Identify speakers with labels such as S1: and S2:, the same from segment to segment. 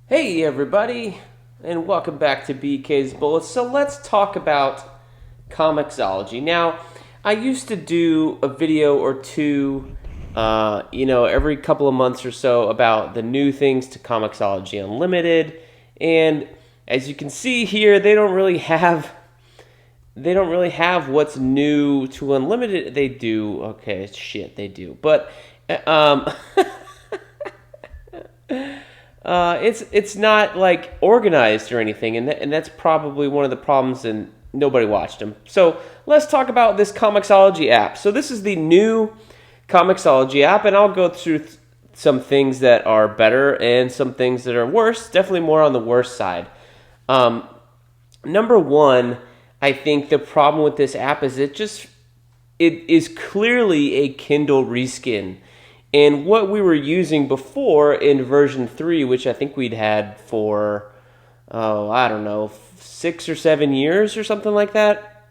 S1: Hey everybody, and welcome back to BK's Bullets. So let's talk about ComiXology. Now, I used to do a video or two, every couple of months or so about the new things to ComiXology Unlimited, and as you can see here, they don't really have what's new to Unlimited. They do, okay, shit, they do, but um. It's not like organized or anything, and that's probably one of the problems. And nobody watched them. So let's talk about this ComiXology app. So this is the new ComiXology app, and I'll go through some things that are better and some things that are worse. Definitely more on the worse side. Number one, I think the problem with this app is it is clearly a Kindle reskin. And what we were using before in version 3, which I think we'd had for, I don't know, 6 or 7 years or something like that,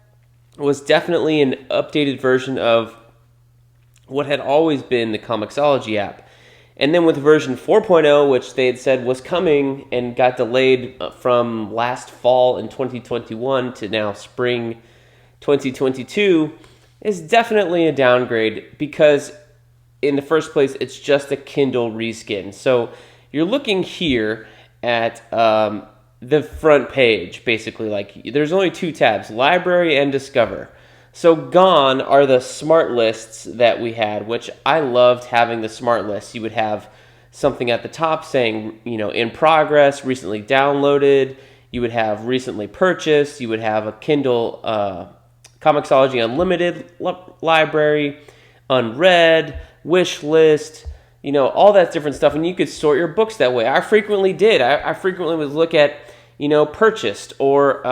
S1: was definitely an updated version of what had always been the ComiXology app. And then with version 4.0, which they had said was coming and got delayed from last fall in 2021 to now spring 2022, is definitely a downgrade because in the first place, it's just a Kindle reskin. So you're looking here at the front page, basically. Like there's only two tabs, Library and Discover. So gone are the smart lists that we had, which I loved having the smart lists. You would have something at the top saying, in progress, recently downloaded. You would have recently purchased. You would have a Kindle ComiXology Unlimited library, unread, wish list, all that different stuff, and you could sort your books that way. I frequently did. I frequently would look at, purchased or,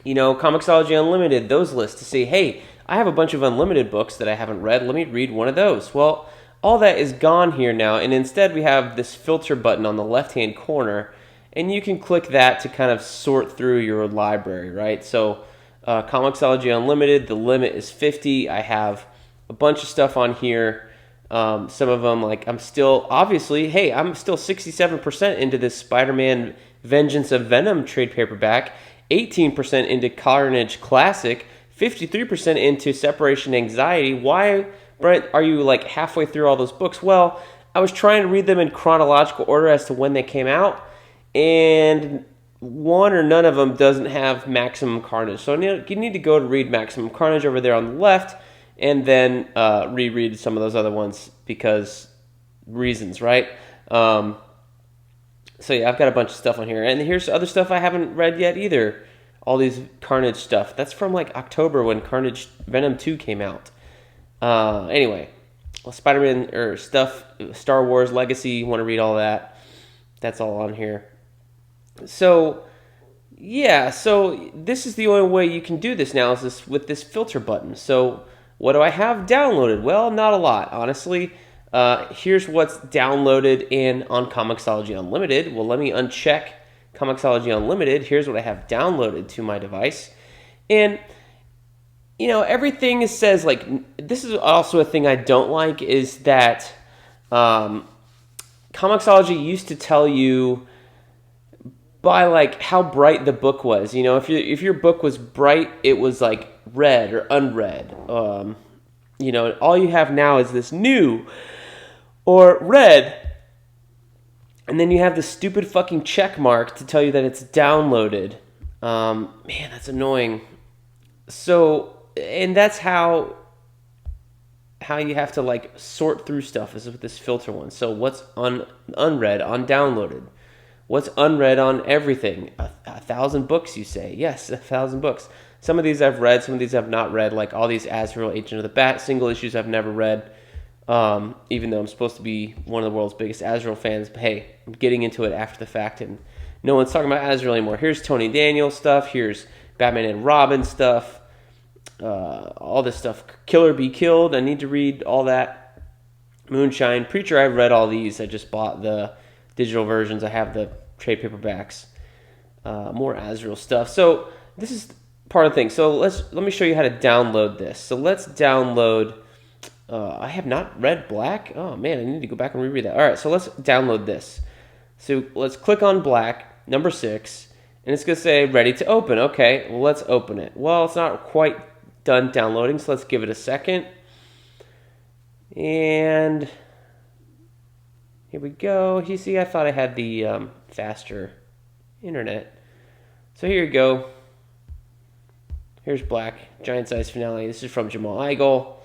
S1: ComiXology Unlimited, those lists to see, hey, I have a bunch of unlimited books that I haven't read. Let me read one of those. Well, all that is gone here now, and instead we have this filter button on the left-hand corner, and you can click that to kind of sort through your library, right? So, ComiXology Unlimited, the limit is 50. I have a bunch of stuff on here. Some of them, like I'm still 67% into this SpiderMan Vengeance of Venom trade paperback, 18% into Carnage Classic, 53% into Separation Anxiety. Why, Brent, are you like halfway through all those books? Well, I was trying to read them in chronological order as to when they came out, and one or none of them doesn't have Maximum Carnage. So you need to go to read Maximum Carnage over there on the left, and then reread some of those other ones because reasons, right? So yeah, I've got a bunch of stuff on here. And here's other stuff I haven't read yet either. All these Carnage stuff. That's from like October when Carnage Venom 2 came out. Anyway, Spider-Man or stuff, Star Wars Legacy, want to read all that. That's all on here. So yeah, so this is the only way you can do this now is this with this filter button. So what do I have downloaded? Well, not a lot, honestly. Here's what's downloaded on ComiXology Unlimited. Well, let me uncheck ComiXology Unlimited. Here's what I have downloaded to my device. And, everything says, like, this is also a thing I don't like, is that ComiXology used to tell you by, like, how bright the book was. If your book was bright, it was, like, read or unread. All you have now is this new or read, and then you have the stupid fucking check mark to tell you that it's downloaded. Man, that's annoying. So, and that's how you have to like sort through stuff is with this filter one. So what's unread on downloaded? What's unread on everything? 1,000 books, you say? Yes, 1,000 books. Some of these I've read, some of these I've not read, like all these Azrael Agent of the Bat single issues I've never read, even though I'm supposed to be one of the world's biggest Azrael fans. But hey, I'm getting into it after the fact, and no one's talking about Azrael anymore. Here's Tony Daniels stuff. Here's Batman and Robin stuff. All this stuff. Killer Be Killed. I need to read all that. Moonshine. Preacher, I've read all these. I just bought the digital versions. I have the trade paperbacks. More Azrael stuff. So this is part of the thing. So let me show you how to download this. So let's download. I have not read Black. Oh man, I need to go back and reread that. All right, so let's download this. So let's click on Black, number 6, and it's going to say ready to open. Okay, well, let's open it. Well, it's not quite done downloading, so let's give it a second. And here we go. You see, I thought I had the faster internet. So here you go. Here's Black, Giant Size Finale. This is from Jamal Igle,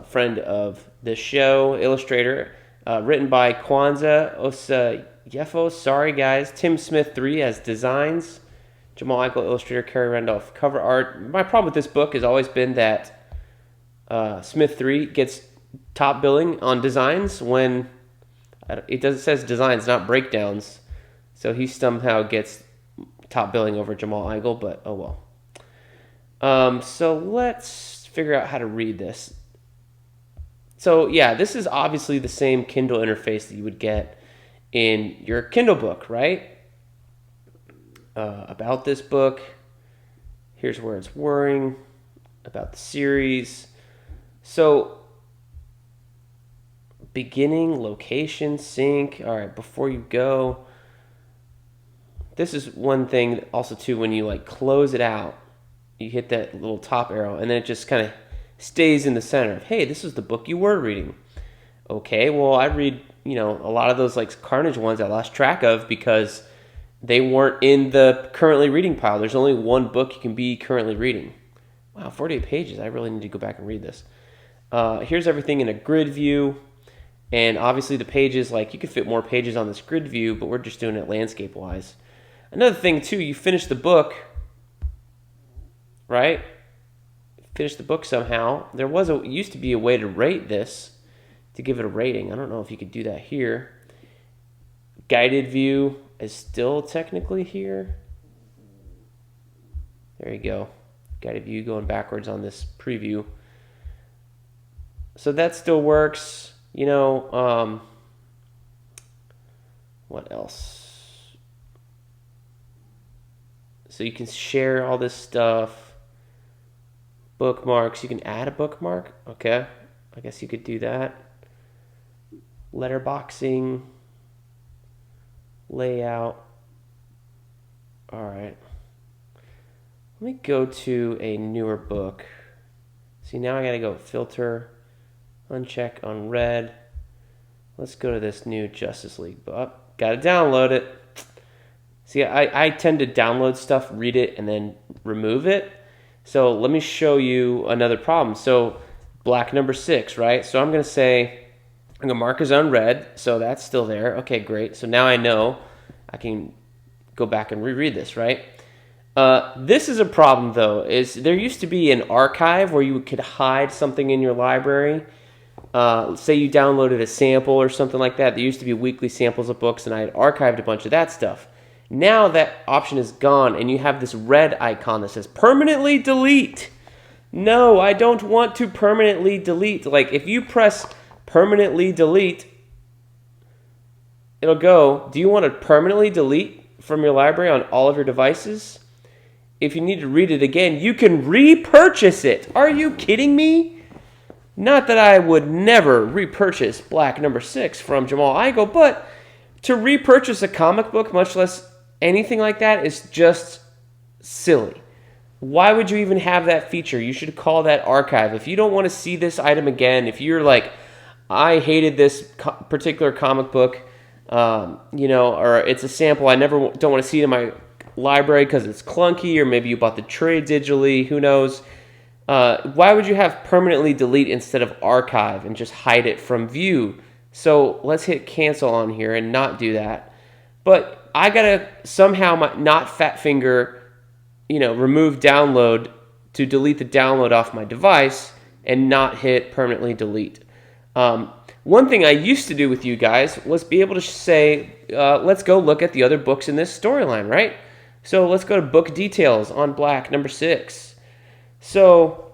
S1: friend of the show, illustrator. Written by Kwanzaa Osayefo. Sorry, guys. Tim Smith 3 as designs. Jamal Igle, illustrator. Kerry Randolph, cover art. My problem with this book has always been that Smith 3 gets top billing on designs when it says designs, not breakdowns. So he somehow gets top billing over Jamal Igle, but oh well. So let's figure out how to read this. So yeah, this is obviously the same Kindle interface that you would get in your Kindle book, right? About this book. Here's where it's whirring. About the series. So beginning, location, sync. All right, before you go. This is one thing also too, when you like close it out, you hit that little top arrow and then it just kind of stays in the center. Hey, this is the book you were reading. Okay, well, I read, a lot of those like Carnage ones I lost track of because they weren't in the currently reading pile. There's only one book you can be currently reading. Wow, 48 pages. I really need to go back and read this. Here's everything in a grid view. And obviously the pages, like you could fit more pages on this grid view, but we're just doing it landscape wise. Another thing too, you finish the book, right? Finish the book somehow. There used to be a way to rate this, to give it a rating. I don't know if you could do that here. Guided view is still technically here. There you go. Guided view going backwards on this preview. So that still works. What else? So you can share all this stuff. Bookmarks. You can add a bookmark. Okay. I guess you could do that. Letterboxing. Layout. All right. Let me go to a newer book. See, now I got to go filter, uncheck, unread. Let's go to this new Justice League book. Got to download it. See, I tend to download stuff, read it, and then remove it. So let me show you another problem. So black number 6, right? So I'm going to say, I'm going to mark as unread. So that's still there. Okay, great. So now I know I can go back and reread this, right? This is a problem, though. Is there used to be an archive where you could hide something in your library. Say you downloaded a sample or something like that. There used to be weekly samples of books, and I had archived a bunch of that stuff. Now that option is gone, and you have this red icon that says permanently delete. No, I don't want to permanently delete. Like, if you press permanently delete, it'll go, do you want to permanently delete from your library on all of your devices? If you need to read it again, you can repurchase it. Are you kidding me? Not that I would never repurchase Black number 6 from Jamal Igle, but to repurchase a comic book, much less anything like that, is just silly. Why would you even have that feature? You should call that archive. If you don't want to see this item again, if you're like, I hated this particular comic book, or it's a sample, don't want to see it in my library because it's clunky, or maybe you bought the trade digitally, who knows? Why would you have permanently delete instead of archive and just hide it from view? So let's hit cancel on here and not do that. But I gotta somehow not fat finger, remove download to delete the download off my device and not hit permanently delete. One thing I used to do with you guys was be able to say, let's go look at the other books in this storyline, right? So let's go to book details on Black number 6. So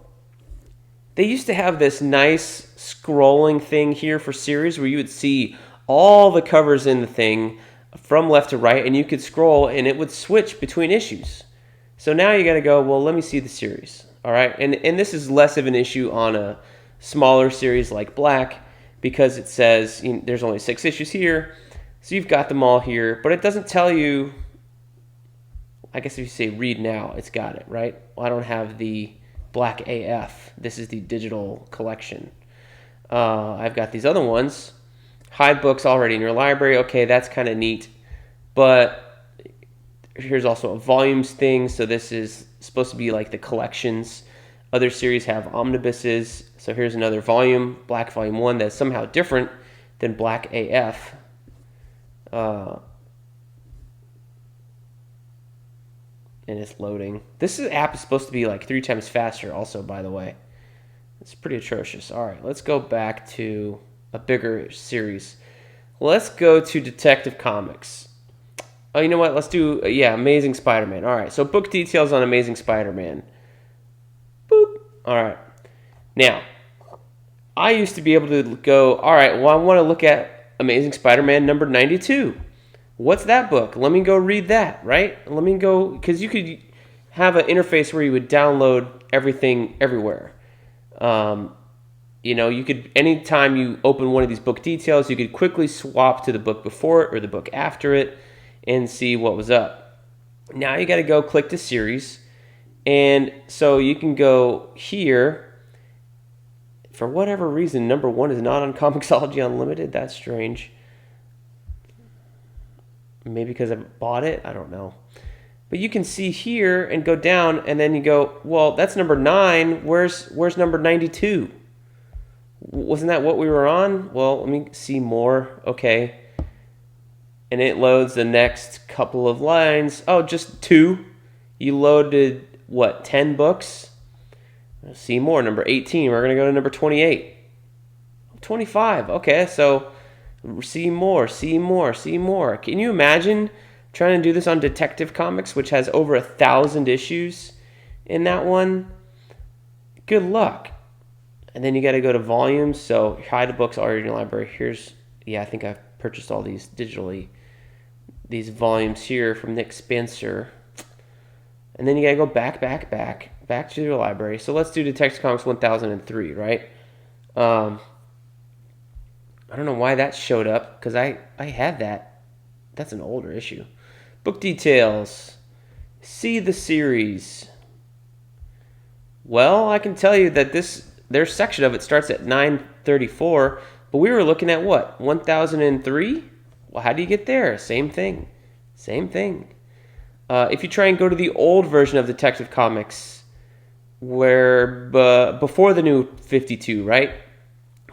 S1: they used to have this nice scrolling thing here for series where you would see all the covers in the thing from left to right, and you could scroll and it would switch between issues. So now you got to go, well, let me see the series. All right. And this is less of an issue on a smaller series like Black because it says there's only 6 issues here. So you've got them all here, but it doesn't tell you. I guess if you say read now, it's got it, right? Well, I don't have the black AF. This is the digital collection. I've got these other ones. Hide books already in your library. Okay, that's kind of neat. But here's also a volumes thing. So this is supposed to be like the collections. Other series have omnibuses. So here's another volume, Black Volume 1, that's somehow different than Black AF. And it's loading. This app is supposed to be like 3 times faster also, by the way. It's pretty atrocious. All right, let's go back to a bigger series. Let's go to Detective Comics. Oh, you know what? Let's do, Amazing Spider-Man. All right, so book details on Amazing Spider-Man. Boop. All right. Now, I used to be able to go, all right, well, I want to look at Amazing Spider-Man number 92. What's that book? Let me go read that, right? Let me go, because you could have an interface where you would download everything everywhere. You could, anytime you open one of these book details, you could quickly swap to the book before it or the book after it and see what was up. Now you got to go click the series. And so you can go here. For whatever reason, number 1 is not on ComiXology Unlimited. That's strange. Maybe because I bought it. I don't know. But you can see here and go down, and then you go, well, that's number 9. Where's number 92? Wasn't that what we were on? Well, let me see more. Okay. And it loads the next couple of lines. Oh, just 2. You loaded, 10 books? See more. Number 18. We're going to go to number 28. 25. Okay, so see more. Can you imagine trying to do this on Detective Comics, which has over 1,000 issues in that one? Good luck. And then you got to go to volumes. So hide the books already in your library. I think I've purchased all these digitally. These volumes here from Nick Spencer. And then you got to go back to your library. So let's do Detective Comics 1003, right? I don't know why that showed up, because I had that. That's an older issue. Book details. See the series. Well, I can tell you that their section of it starts at 934, but we were looking at what? 1003? Well, how do you get there? Same thing. If you try and go to the old version of Detective Comics, where before the new 52, right?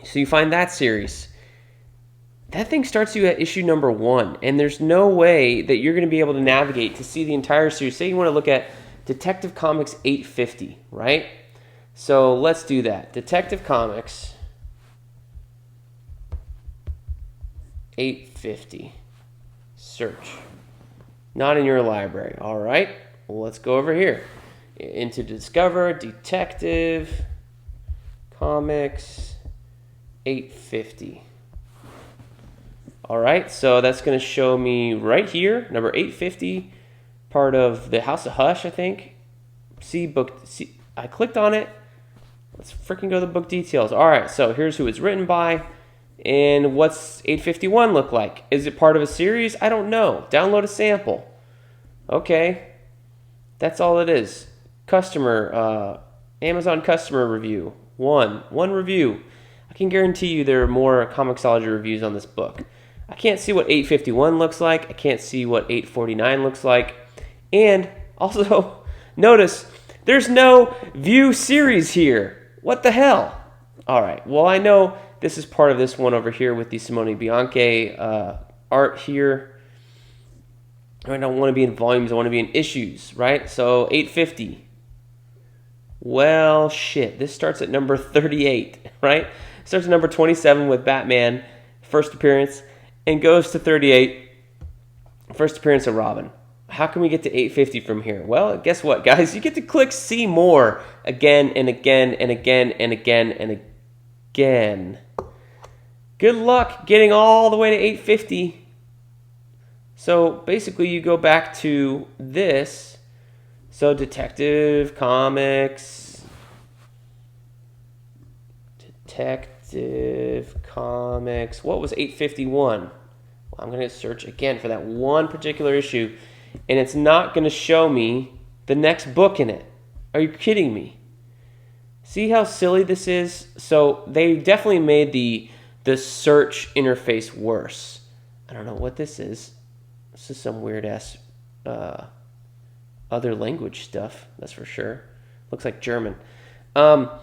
S1: So you find that series. That thing starts you at issue number 1, and there's no way that you're going to be able to navigate to see the entire series. Say you want to look at Detective Comics 850, right? So let's do that. Detective Comics 850. Search. Not in your library. All right. Well, let's go over here. Into Discover, Detective Comics 850. All right. So that's going to show me right here, number 850, part of the House of Hush, I think. See, I clicked on it. Let's freaking go to the book details. All right. So here's who it's written by. And what's 851 look like? Is it part of a series? I don't know. Download a sample. Okay. That's all it is. Customer, Amazon customer review. One review. I can guarantee you there are more ComiXology reviews on this book. I can't see what 851 looks like. I can't see what 849 looks like. And also, notice, there's no view series here. What the hell? All right. Well, I know this is part of this one over here with the Simone Bianchi art here. I don't want to be in volumes. I want to be in issues, right? So 850. Well, shit. This starts at number 38, right? Starts at number 27 with Batman, first appearance, and goes to 38, first appearance of Robin. How can we get to 850 from here? Well, guess what, guys? You get to click see more again and again and again and again and again. Good luck getting all the way to 850. So basically you go back to this. So Detective Comics. What was 851? Well, I'm going to search again for that one particular issue, and it's not going to show me the next book in it. Are you kidding me? See how silly this is? So they definitely made the search interface worse. I don't know what this is. This is some weird ass other language stuff, that's for sure. Looks like German. But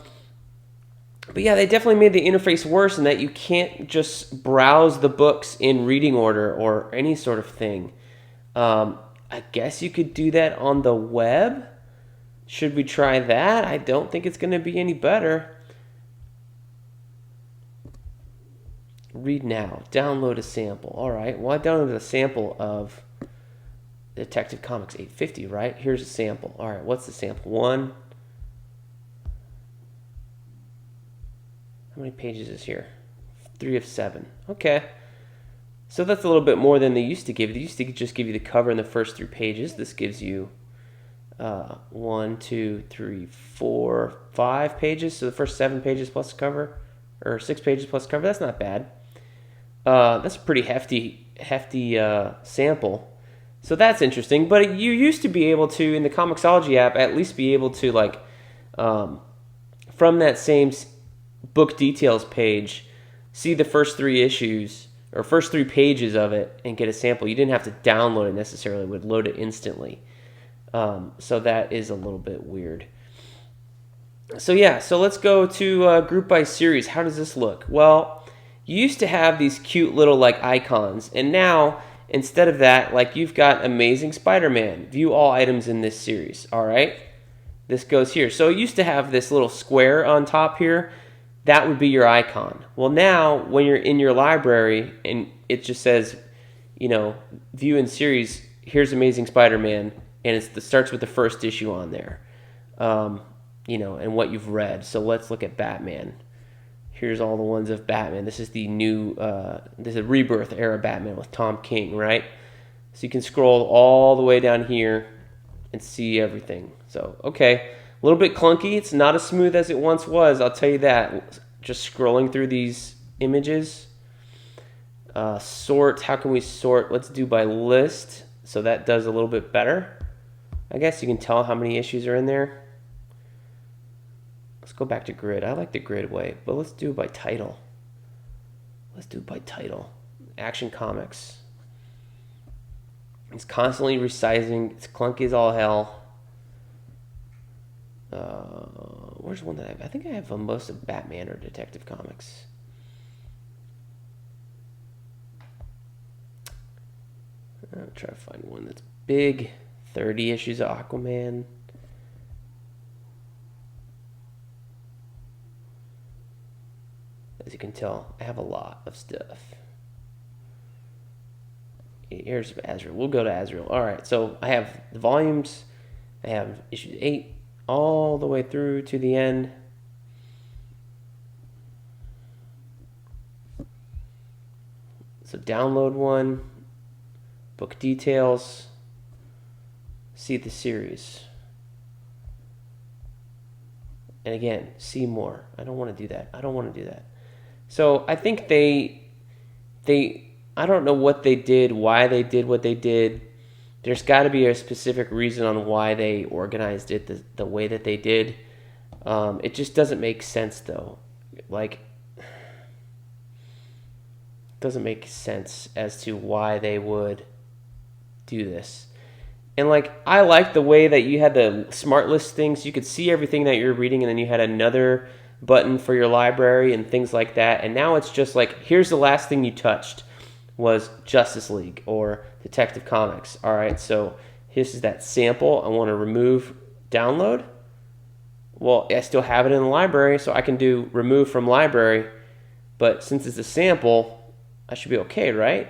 S1: yeah, they definitely made the interface worse in that you can't just browse the books in reading order or any sort of thing. I guess you could do that on the web. Should we try that? I don't think it's going to be any better. Read now. Download a sample. All right. Well, I downloaded a sample of Detective Comics 850, right? Here's a sample. All right. What's the sample? 1. How many pages is here? 3 of 7. Okay. So that's a little bit more than they used to give you. They used to just give you the cover in the first 3 pages. This gives you 1, 2, 3, 4, 5 pages. So the first 7 pages plus cover, or 6 pages plus cover. That's not bad. That's a pretty hefty sample. So that's interesting. But you used to be able to, in the ComiXology app, at least be able to, like, from that same book details page, see the first 3 issues or first 3 pages of it and get a sample. You didn't have to download it necessarily. It would load it instantly. So that is a little bit weird. So yeah, so let's go to group by series. How does this look? Well, you used to have these cute little like icons, and now instead of that, like you've got Amazing Spider-Man. View all items in this series. All right, this goes here. So it used to have this little square on top here. That would be your icon. Well, now when you're in your library and it just says, you know, view in series, here's Amazing Spider-Man, and it starts with the first issue on there, you know, and what you've read. So let's look at Batman. Here's all the ones of Batman. This is the new, this is a rebirth era Batman with Tom King, right? So you can scroll all the way down here and see everything. So, okay. A little bit clunky. It's not as smooth as it once was, I'll tell you that. Just scrolling through these images. Sort. How can we sort? Let's do by list. So that does a little bit better. I guess you can tell how many issues are in there. Let's go back to grid. I like the grid way, but let's do it by title. Let's do it by title. Action Comics. It's constantly resizing. It's clunky as all hell. Where's one that I think I have most of Batman or Detective Comics. I'll try to find one that's big. 30 issues of Aquaman. As you can tell, I have a lot of stuff. Here's Azrael. We'll go to Azrael. All right, so I have the volumes. I have issues 8 all the way through to the end. So download one, book details, see the series. And again, see more. I don't want to do that. I don't want to do that. So I think they I don't know what they did, why they did what they did. There's got to be a specific reason on why they organized it the way that they did. It just doesn't make sense, though. Like, it doesn't make sense as to why they would do this. And, like, I like the way that you had the smart list things. You could see everything that you're reading, and then you had another button for your library and things like that. And now it's just like, here's the last thing you touched was Justice League or Detective Comics. All right, so this is that sample. I want to remove download. Well, I still have it in the library, so I can do remove from library. But since it's a sample, I should be okay, right?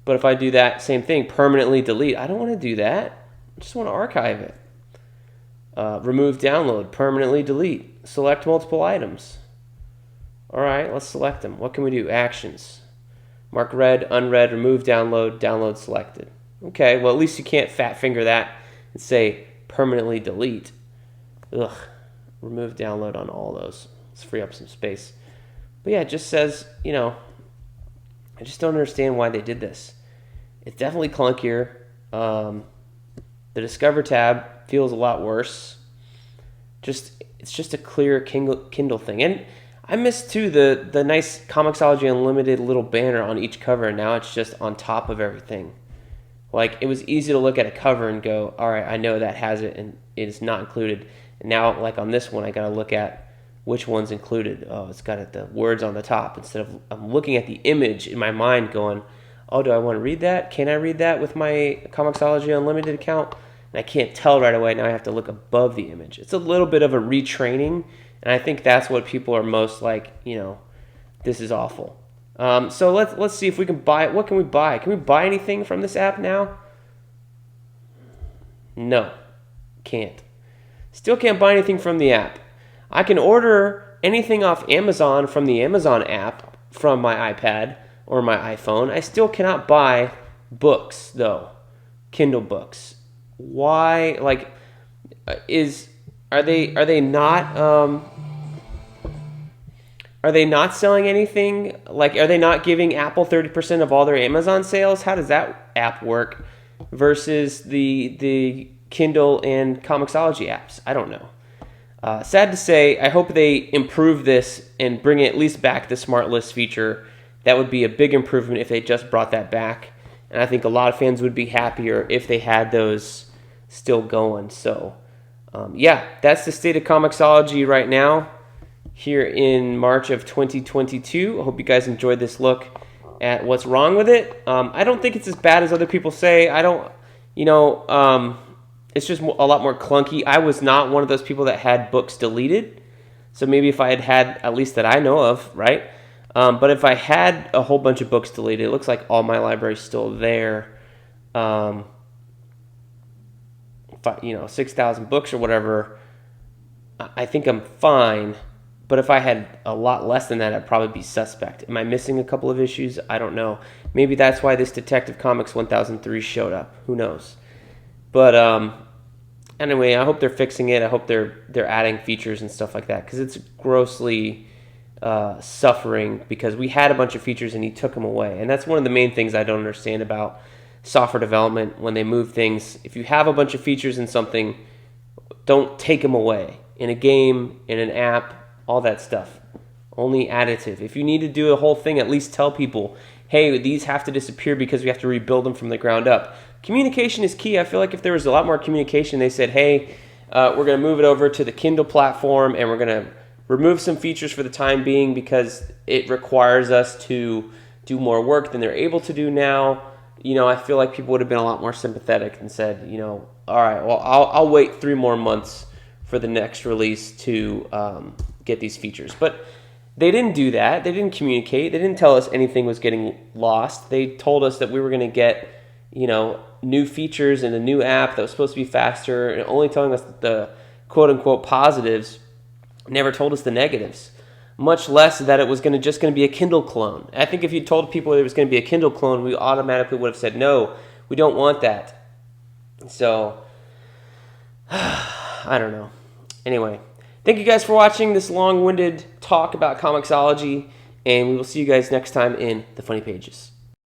S1: But if I do that same thing, permanently delete, I don't want to do that. I just want to archive it. Remove download, permanently delete. Select multiple items. All right, let's select them. What can we do? Actions. Mark read, unread, remove download, download selected. Okay, well, at least you can't fat finger that and say permanently delete. Ugh, remove download on all those. Let's free up some space. But yeah, it just says, you know, I just don't understand why they did this. It's definitely clunkier. The Discover tab feels a lot worse. It's just a clear Kindle thing. And I miss too the nice ComiXology Unlimited little banner on each cover. Now it's just on top of everything. Like, it was easy to look at a cover and go, all right, I know that has it and it is not included. And now, like on this one, I got to look at which one's included. Oh, it's got the words on the top instead of I'm looking at the image in my mind going, oh, do I want to read that? Can I read that with my ComiXology Unlimited account? And I can't tell right away. Now I have to look above the image. It's a little bit of a retraining, and I think that's what people are most like, this is awful. So let's see if we can buy it. What can we buy? Can we buy anything from this app now? No, can't. Still can't buy anything from the app. I can order anything off Amazon from the Amazon app from my iPad or my iPhone. I still cannot buy books though, Kindle books. Why? Like, are they not? Are they not selling anything? Like, are they not giving Apple 30% of all their Amazon sales? How does that app work versus the Kindle and ComiXology apps? I don't know. Sad to say, I hope they improve this and bring at least back the Smart List feature. That would be a big improvement if they just brought that back. And I think a lot of fans would be happier if they had those still going. So, yeah, that's the state of ComiXology right now, here in March of 2022. I hope you guys enjoyed this look at what's wrong with it. I don't think it's as bad as other people say. I don't, it's just a lot more clunky. I was not one of those people that had books deleted. So maybe if I had at least that I know of, right? But if I had a whole bunch of books deleted, it looks like all my library's still there. 6,000 books or whatever, I think I'm fine. But if I had a lot less than that, I'd probably be suspect. Am I missing a couple of issues? I don't know. Maybe that's why this Detective Comics 1003 showed up. Who knows? But anyway, I hope they're fixing it. I hope they're adding features and stuff like that, because it's grossly suffering, because we had a bunch of features and he took them away. And that's one of the main things I don't understand about software development when they move things. If you have a bunch of features in something, don't take them away. In a game, in an app, all that stuff. Only additive. If you need to do a whole thing, at least tell people, hey, these have to disappear because we have to rebuild them from the ground up. Communication is key. I feel like if there was a lot more communication, they said, hey, we're going to move it over to the Kindle platform and we're going to remove some features for the time being because it requires us to do more work than they're able to do now. I feel like people would have been a lot more sympathetic and said, all right, well, I'll wait 3 more months for the next release to get these features. But they didn't do that. They didn't communicate. They didn't tell us anything was getting lost. They told us that we were going to get, new features in a new app that was supposed to be faster, and only telling us the quote-unquote positives, never told us the negatives, much less that it was just going to be a Kindle clone. I think if you told people it was going to be a Kindle clone, we automatically would have said, no, we don't want that. So, I don't know. Anyway, thank you guys for watching this long-winded talk about ComiXology, and we will see you guys next time in the Funny Pages.